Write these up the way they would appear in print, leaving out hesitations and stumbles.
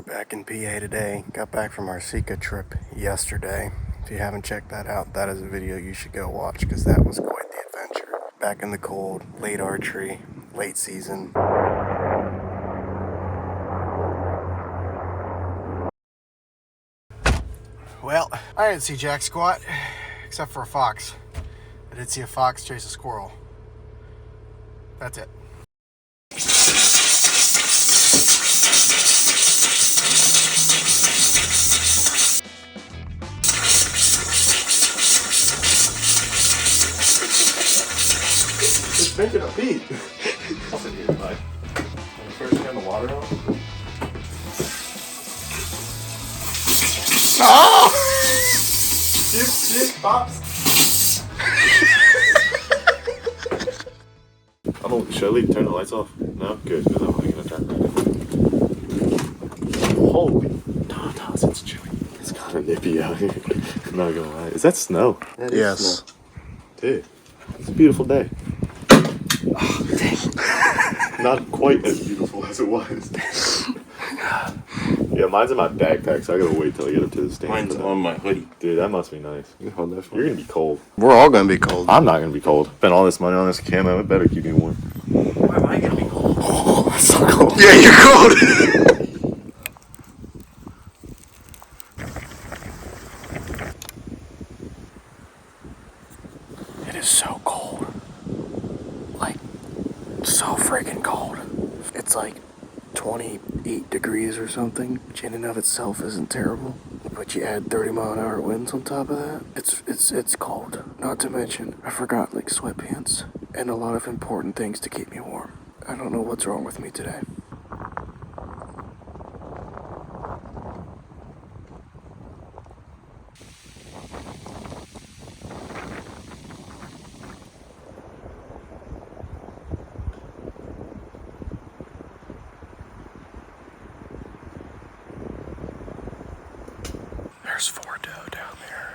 Back in PA today. Got back from our Sika trip yesterday. If you haven't checked that out, that is a video you should go watch because that was quite the adventure. Back in the cold, late archery, late season. Well, I didn't see jack squat except for a fox. I did see a fox chase a squirrel. That's it. It's making a beat. I'll sit here, bud. When you first turn the water on. Oh! She pops. Should I leave? Turn the lights off? No? Good, because I'm only going to turn right. Holy tatas, it's chilly. It's kind of nippy out here. I'm not going to lie. Is that snow? That is snow. Dude, it's a beautiful day. Oh, dang. Not quite as beautiful as it was. Yeah, mine's in my backpack, so I gotta wait till I get up to the stand. Mine's on my hoodie. Dude, that must be nice. You can hold that for me. You're gonna be cold. We're all gonna be cold. I'm not gonna be cold. Spent all this money on this camo, it better keep me warm. Why am I gonna be cold? Oh, it's so cold. Yeah, you're cold. It is so cold. Like, so freaking cold. It's like 28 degrees or something, which in and of itself isn't terrible. But you add 30-mile-an-hour winds on top of that, it's cold. Not to mention, I forgot like sweatpants and a lot of important things to keep me warm. I don't know what's wrong with me today. There's 4 doe down there.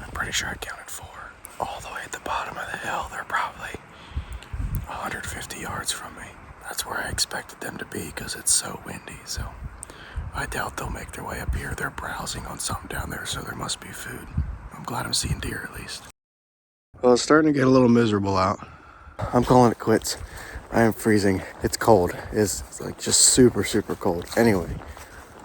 I'm pretty sure I counted 4. All the way at the bottom of the hill, they're probably 150 yards from me. That's where I expected them to be because it's so windy, so I doubt they'll make their way up here. They're browsing on something down there, so there must be food. I'm glad I'm seeing deer at least. Well, it's starting to get a little miserable out. I'm calling it quits. I am freezing. It's cold. It's like just super, super cold. Anyway.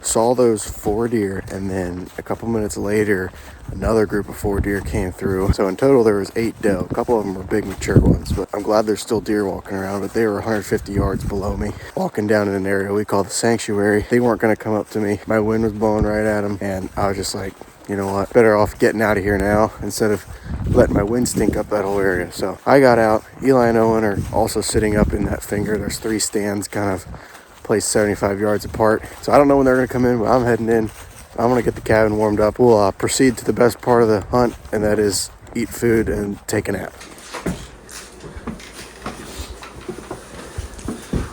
Saw those 4 deer, and then a couple minutes later another group of 4 deer came through. So in total there was 8 doe. A couple of them were big mature ones, but I'm glad there's still deer walking around. But they were 150 yards below me, walking down in an area we call the sanctuary. They weren't going to come up to me. My wind was blowing right at them, and I was just like, you know what, better off getting out of here now instead of letting my wind stink up that whole area. So I got out. Eli and Owen are also sitting up in that finger. There's 3 stands kind of placed 75 yards apart. So I don't know when they're going to come in, but I'm heading in. I'm going to get the cabin warmed up. We'll proceed to the best part of the hunt, and that is eat food and take a nap.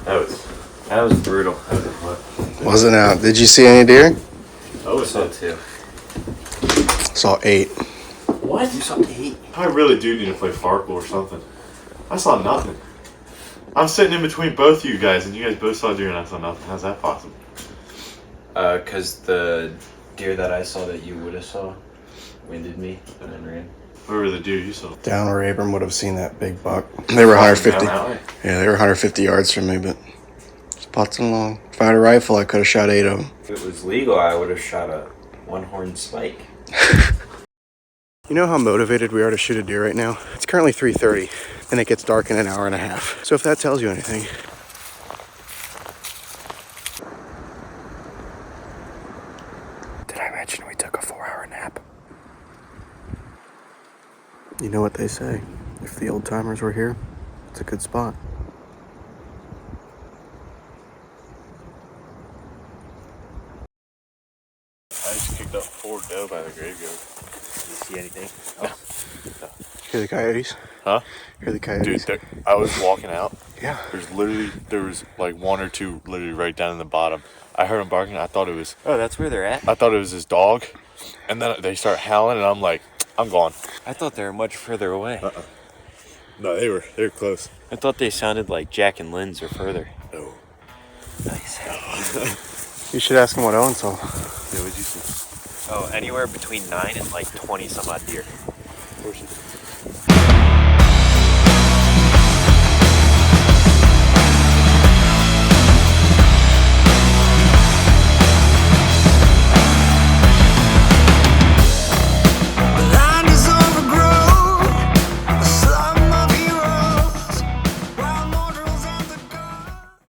That was brutal. Wasn't out. Did you see any deer? I saw 2. Saw 8. What? You saw 8? I really do need to play Farkle or something. I saw nothing. I'm sitting in between both you guys, and you guys both saw deer, and I saw nothing. How's that possible? Cause the deer that I saw that you would have saw winded me and then ran. Where were the deer you saw? Down where Abram would have seen that big buck. They were 150. Down that way? Yeah, they were 150 yards from me, but just potzing along. If I had a rifle, I could have shot 8 of them. If it was legal, I would have shot a 1-horn spike. You know how motivated we are to shoot a deer right now? It's currently 3:30, and it gets dark in an hour and a half. So if that tells you anything. Did I mention we took a 4-hour nap? You know what they say. If the old timers were here, it's a good spot. I just kicked up 4 doe by the graveyard. Did you see anything? No. Hear the coyotes? Huh? Hear the coyotes? Dude, I was walking out. Yeah. There was like 1 or 2 literally right down in the bottom. I heard them barking. I thought it was that's where they're at? I thought it was his dog. And then they start howling, and I'm like, I'm gone. I thought they were much further away. No, they were close. I thought they sounded like Jack and Lynn's or further. No. Nice. You should ask him what Owen saw. Yeah, what'd you see? Oh, anywhere between 9 and like 20 some odd deer.